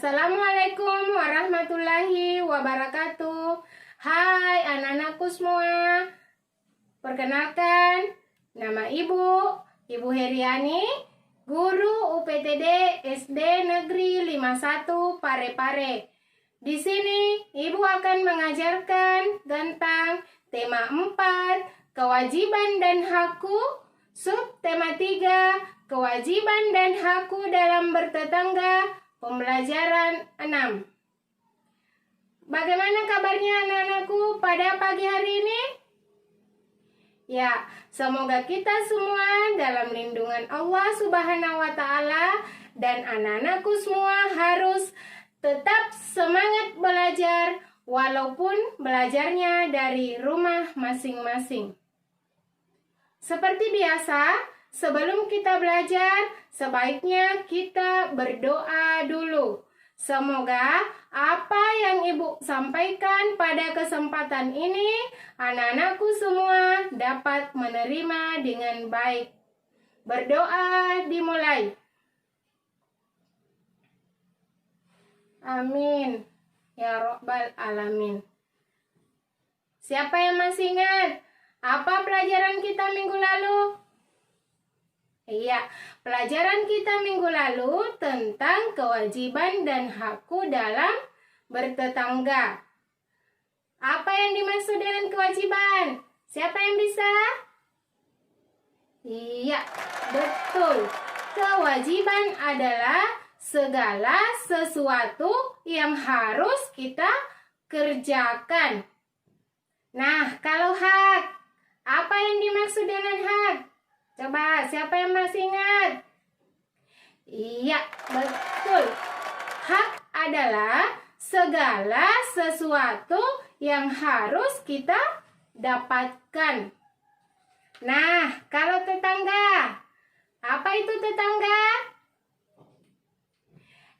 Assalamualaikum warahmatullahi wabarakatuh. Hai anak-anakku semua. Perkenalkan, nama Ibu Heriani, guru UPTD SD Negeri 51 Parepare. Di sini Ibu akan mengajarkan tentang tema 4, kewajiban dan hakku, subtema 3, kewajiban dan hakku dalam bertetangga, pembelajaran 6. Bagaimana kabarnya anak-anakku pada pagi hari ini? Ya, semoga kita semua dalam lindungan Allah Subhanahu wa Ta'ala, dan anak-anakku semua harus tetap semangat belajar walaupun belajarnya dari rumah masing-masing. Seperti biasa, sebelum kita belajar, sebaiknya kita berdoa dulu. Semoga apa yang Ibu sampaikan pada kesempatan ini, anak-anakku semua dapat menerima dengan baik. Berdoa dimulai. Amin. Ya Rabbal Alamin. Siapa yang masih ingat apa pelajaran kita minggu lalu? Iya, pelajaran kita minggu lalu tentang kewajiban dan hakku dalam bertetangga. Apa yang dimaksud dengan kewajiban? Siapa yang bisa? Iya, betul. Kewajiban adalah segala sesuatu yang harus kita kerjakan. Nah, kalau hak, apa yang dimaksud dengan hak? Coba, siapa yang masih ingat? Iya, betul. Hak adalah segala sesuatu yang harus kita dapatkan. Nah, kalau tetangga, apa itu tetangga?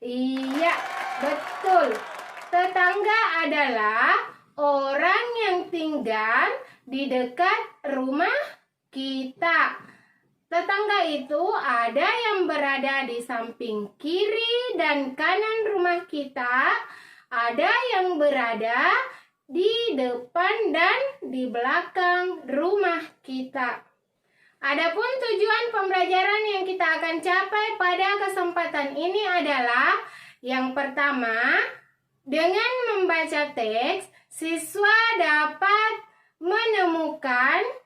Iya, betul. Tetangga adalah orang yang tinggal di dekat rumah kita. Tetangga itu ada yang berada di samping kiri dan kanan rumah kita, ada yang berada di depan dan di belakang rumah kita. Adapun tujuan pembelajaran yang kita akan capai pada kesempatan ini adalah yang pertama, dengan membaca teks, siswa dapat menemukan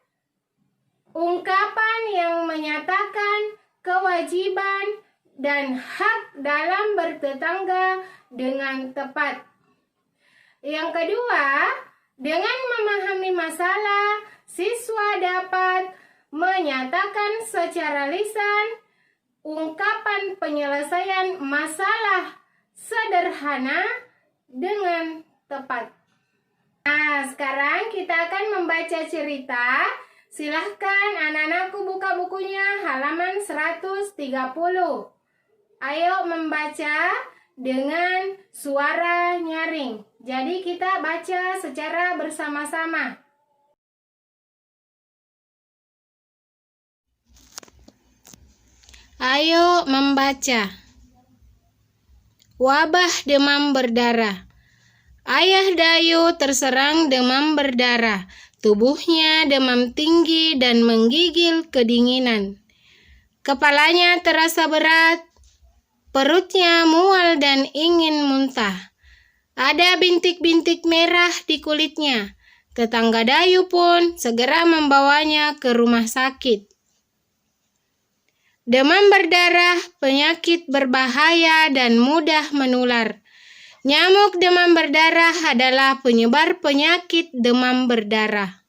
ungkapan yang menyatakan kewajiban dan hak dalam bertetangga dengan tepat. Yang kedua, dengan memahami masalah, siswa dapat menyatakan secara lisan ungkapan penyelesaian masalah sederhana dengan tepat. Nah, sekarang kita akan membaca cerita. Silahkan anak-anakku buka bukunya halaman 130. Ayo membaca dengan suara nyaring. Jadi kita baca secara bersama-sama. Ayo membaca. Wabah demam berdarah. Ayah Dayu terserang demam berdarah. Tubuhnya demam tinggi dan menggigil kedinginan. Kepalanya terasa berat, perutnya mual dan ingin muntah. Ada bintik-bintik merah di kulitnya. Tetangga Dayu pun segera membawanya ke rumah sakit. Demam berdarah penyakit berbahaya dan mudah menular. Nyamuk demam berdarah adalah penyebar penyakit demam berdarah.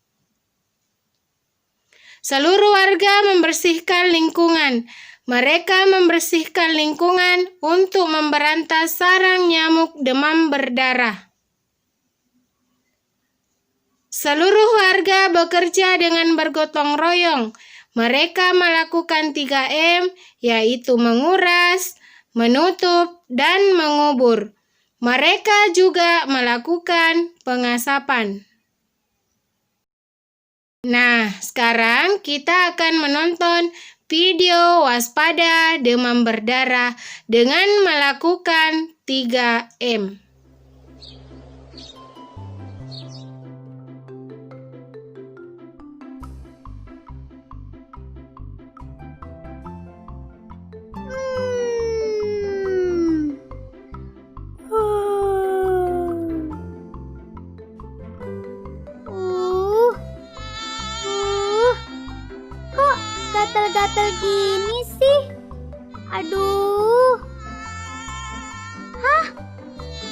Seluruh warga membersihkan lingkungan. Mereka membersihkan lingkungan untuk memberantas sarang nyamuk demam berdarah. Seluruh warga bekerja dengan bergotong royong. Mereka melakukan 3M, yaitu menguras, menutup, dan mengubur. Mereka juga melakukan pengasapan. Nah, sekarang kita akan menonton video waspada demam berdarah dengan melakukan 3M. Kok gatal-gatal gini sih? Aduh. Hah?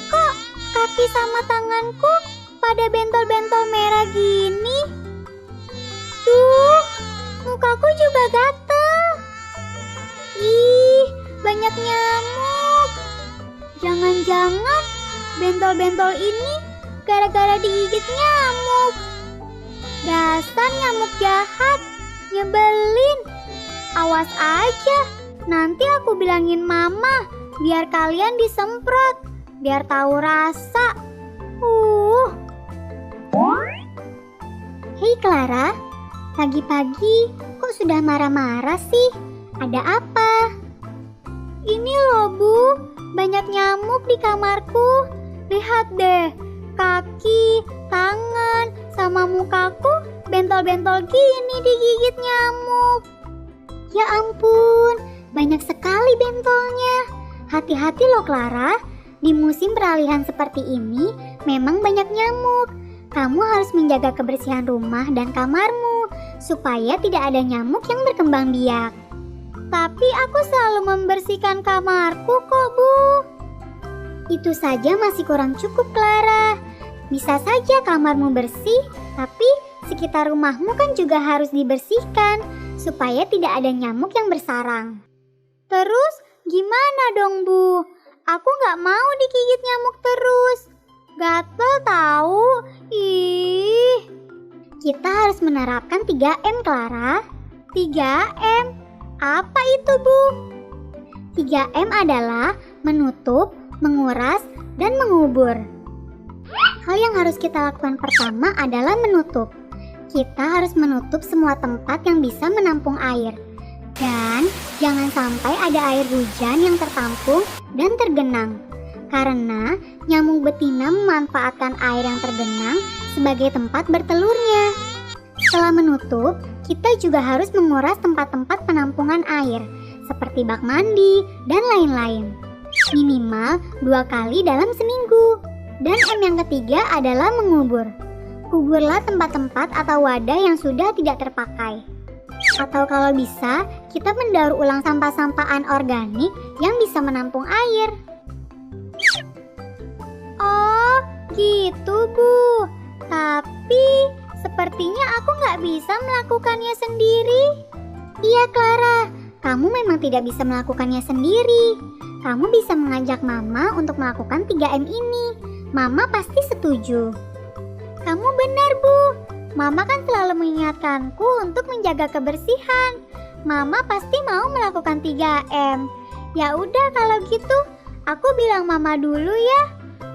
Kok kaki sama tanganku pada bentol-bentol merah gini? Duh, mukaku juga gatal. Ih, banyak nyamuk. Jangan-jangan bentol-bentol ini gara-gara digigit nyamuk. Dasar nyamuk jahat, nyebelin. Awas aja, nanti aku bilangin mama biar kalian disemprot, biar tahu rasa. Hei Clara, pagi-pagi kok sudah marah-marah sih? Ada apa? Ini loh Bu, banyak nyamuk di kamarku. Lihat deh, kaki, tangan, sama mukaku bentol-bentol gini digigit nyamuk. Ya ampun, banyak sekali bentolnya. Hati-hati loh Clara, di musim peralihan seperti ini memang banyak nyamuk. Kamu harus menjaga kebersihan rumah dan kamarmu supaya tidak ada nyamuk yang berkembang biak. Tapi aku selalu membersihkan kamarku kok Bu. Itu saja masih kurang cukup Clara. Bisa saja kamarmu bersih, tapi sekitar rumahmu kan juga harus dibersihkan supaya tidak ada nyamuk yang bersarang. Terus gimana dong Bu? Aku gak mau digigit nyamuk terus. Gatel tahu. Ih. Kita harus menerapkan 3M Clara. 3M? Apa itu Bu? 3M adalah menutup, menguras, dan mengubur. Hal yang harus kita lakukan pertama adalah menutup. Kita harus menutup semua tempat yang bisa menampung air. Dan jangan sampai ada air hujan yang tertampung dan tergenang. Karena nyamuk betina memanfaatkan air yang tergenang sebagai tempat bertelurnya. Setelah menutup, kita juga harus menguras tempat-tempat penampungan air, seperti bak mandi dan lain-lain. Minimal 2 kali dalam seminggu. Dan M yang ketiga adalah mengubur. Kuburlah tempat-tempat atau wadah yang sudah tidak terpakai. Atau kalau bisa, kita mendaur ulang sampah-sampah anorganik yang bisa menampung air. Oh, gitu Bu. Tapi sepertinya aku nggak bisa melakukannya sendiri. Iya Clara, kamu memang tidak bisa melakukannya sendiri. Kamu bisa mengajak Mama untuk melakukan 3M ini. Mama pasti setuju. Kamu benar Bu. Mama kan selalu mengingatkanku untuk menjaga kebersihan. Mama pasti mau melakukan 3M. Ya udah kalau gitu, aku bilang Mama dulu ya.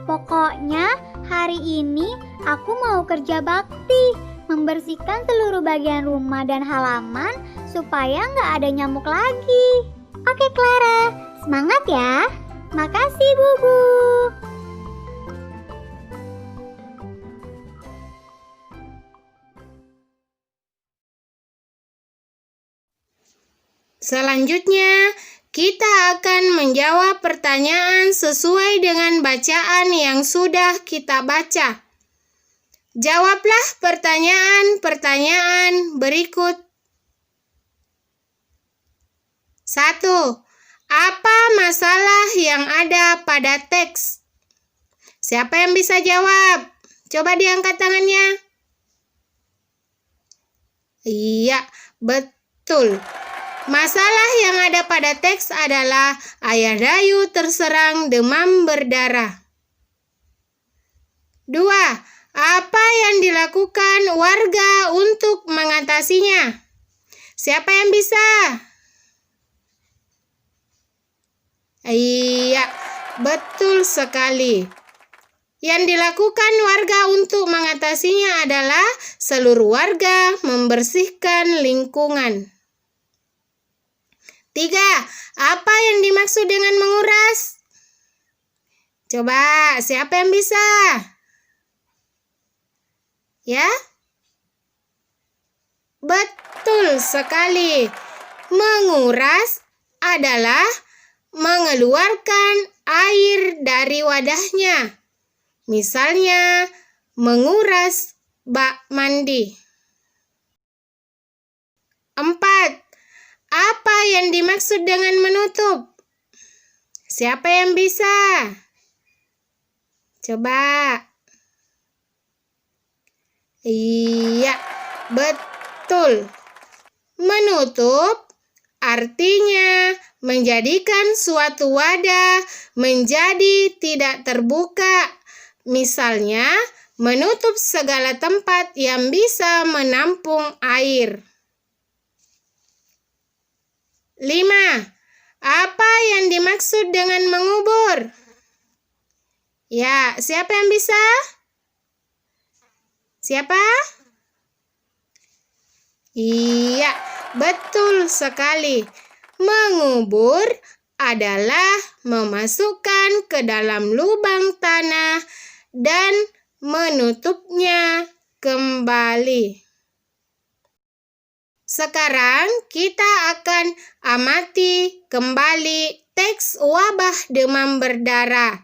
Pokoknya hari ini aku mau kerja bakti, membersihkan seluruh bagian rumah dan halaman supaya nggak ada nyamuk lagi. Oke Clara, semangat ya. Makasih Bu. Selanjutnya, kita akan menjawab pertanyaan sesuai dengan bacaan yang sudah kita baca. Jawablah pertanyaan-pertanyaan berikut. 1. Apa masalah yang ada pada teks? Siapa yang bisa jawab? Coba diangkat tangannya. Iya, betul. Masalah yang ada pada teks adalah Ayah terserang demam berdarah. 2. Apa yang dilakukan warga untuk mengatasinya? Siapa yang bisa? Iya, betul sekali. Yang dilakukan warga untuk mengatasinya adalah seluruh warga membersihkan lingkungan. 3. Apa yang dimaksud dengan menguras? Coba, siapa yang bisa? Ya? Betul sekali. Menguras adalah mengeluarkan air dari wadahnya. Misalnya, menguras bak mandi. 4. Apa yang dimaksud dengan menutup? Siapa yang bisa? Coba. Iya, betul. Menutup artinya menjadikan suatu wadah menjadi tidak terbuka. Misalnya, menutup segala tempat yang bisa menampung air. 5. Apa yang dimaksud dengan mengubur? Ya, siapa yang bisa? Siapa? Iya, betul sekali. Mengubur adalah memasukkan ke dalam lubang tanah dan menutupnya kembali. Sekarang kita akan amati kembali teks wabah demam berdarah.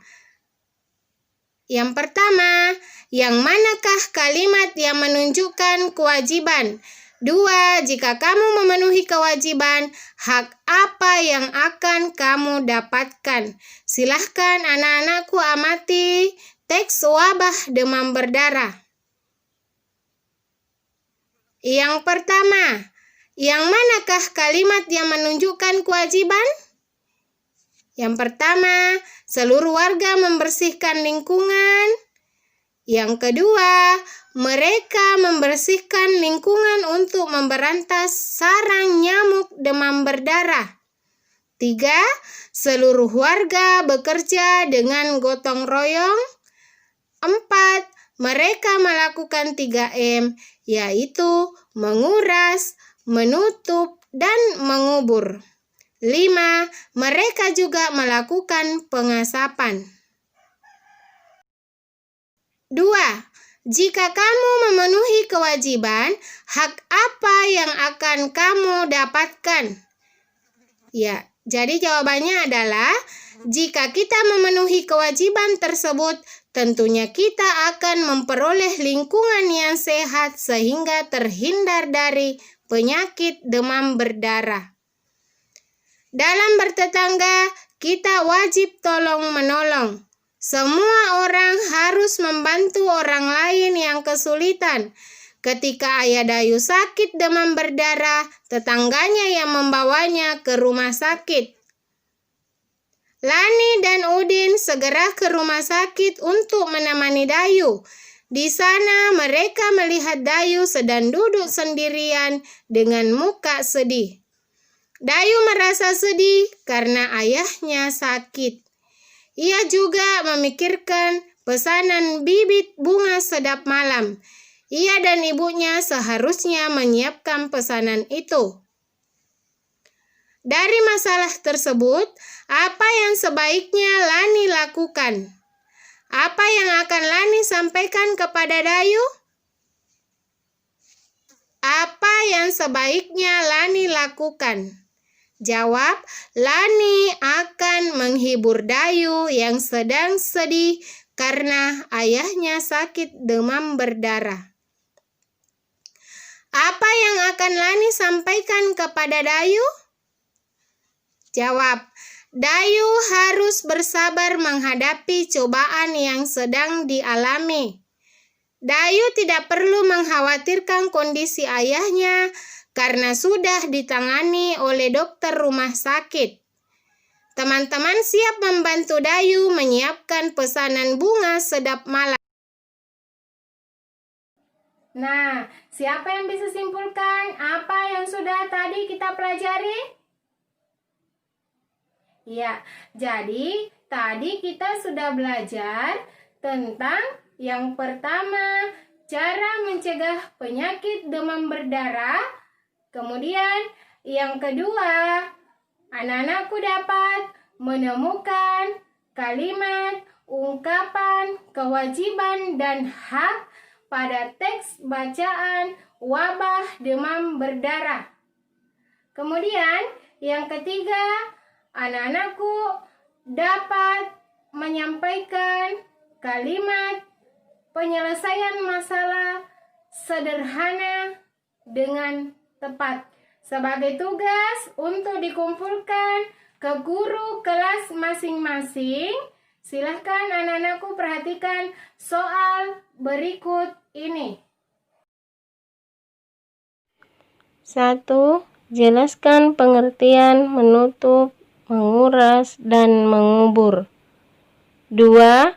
Yang pertama, yang manakah kalimat yang menunjukkan kewajiban? 2. Jika kamu memenuhi kewajiban, hak apa yang akan kamu dapatkan? Silahkan anak-anakku amati teks wabah demam berdarah. Yang pertama, yang manakah kalimat yang menunjukkan kewajiban? Yang pertama, seluruh warga membersihkan lingkungan. Yang kedua, mereka membersihkan lingkungan untuk memberantas sarang nyamuk demam berdarah. 3. Seluruh warga bekerja dengan gotong royong. 4. Mereka melakukan 3M, yaitu menguras, menutup, dan mengubur. 5. Mereka juga melakukan pengasapan. 2. Jika kamu memenuhi kewajiban, hak apa yang akan kamu dapatkan? Ya, jadi jawabannya adalah jika kita memenuhi kewajiban tersebut, tentunya kita akan memperoleh lingkungan yang sehat sehingga terhindar dari penyakit demam berdarah. Dalam bertetangga, kita wajib tolong-menolong. Semua orang harus membantu orang lain yang kesulitan. Ketika ayah Dayu sakit demam berdarah, tetangganya yang membawanya ke rumah sakit. Lani dan Udin segera ke rumah sakit untuk menemani Dayu. Di sana mereka melihat Dayu sedang duduk sendirian dengan muka sedih. Dayu merasa sedih karena ayahnya sakit. Ia juga memikirkan pesanan bibit bunga sedap malam. Ia dan ibunya seharusnya menyiapkan pesanan itu. Dari masalah tersebut, apa yang sebaiknya Lani lakukan? Apa yang akan Lani sampaikan kepada Dayu? Apa yang sebaiknya Lani lakukan? Jawab, Lani akan menghibur Dayu yang sedang sedih karena ayahnya sakit demam berdarah. Apa yang akan Lani sampaikan kepada Dayu? Jawab, Dayu harus bersabar menghadapi cobaan yang sedang dialami. Dayu tidak perlu mengkhawatirkan kondisi ayahnya karena sudah ditangani oleh dokter rumah sakit. Teman-teman siap membantu Dayu menyiapkan pesanan bunga sedap malam. Nah, siapa yang bisa simpulkan apa yang sudah tadi kita pelajari? Ya, jadi tadi kita sudah belajar tentang yang pertama, cara mencegah penyakit demam berdarah. Kemudian yang kedua, anak-anakku dapat menemukan kalimat ungkapan, kewajiban, dan hak pada teks bacaan wabah demam berdarah. Kemudian, yang ketiga, anak-anakku dapat menyampaikan kalimat penyelesaian masalah sederhana dengan tepat. Sebagai tugas untuk dikumpulkan ke guru kelas masing-masing, silahkan anak-anakku perhatikan soal berikut ini. 1. Jelaskan pengertian menutup, menguras, dan mengubur. 2.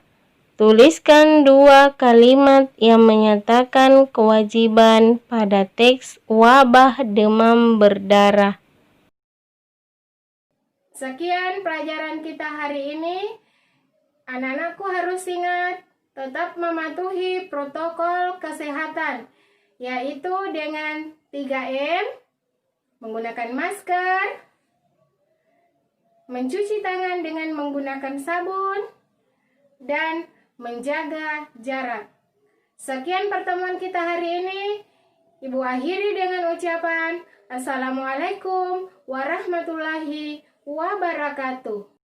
Tuliskan 2 kalimat yang menyatakan kewajiban pada teks wabah demam berdarah. Sekian pelajaran kita hari ini. Anak-anakku harus ingat tetap mematuhi protokol kesehatan, yaitu dengan 3M, menggunakan masker, mencuci tangan dengan menggunakan sabun, dan menjaga jarak. Sekian pertemuan kita hari ini. Ibu akhiri dengan ucapan Assalamualaikum warahmatullahi wabarakatuh.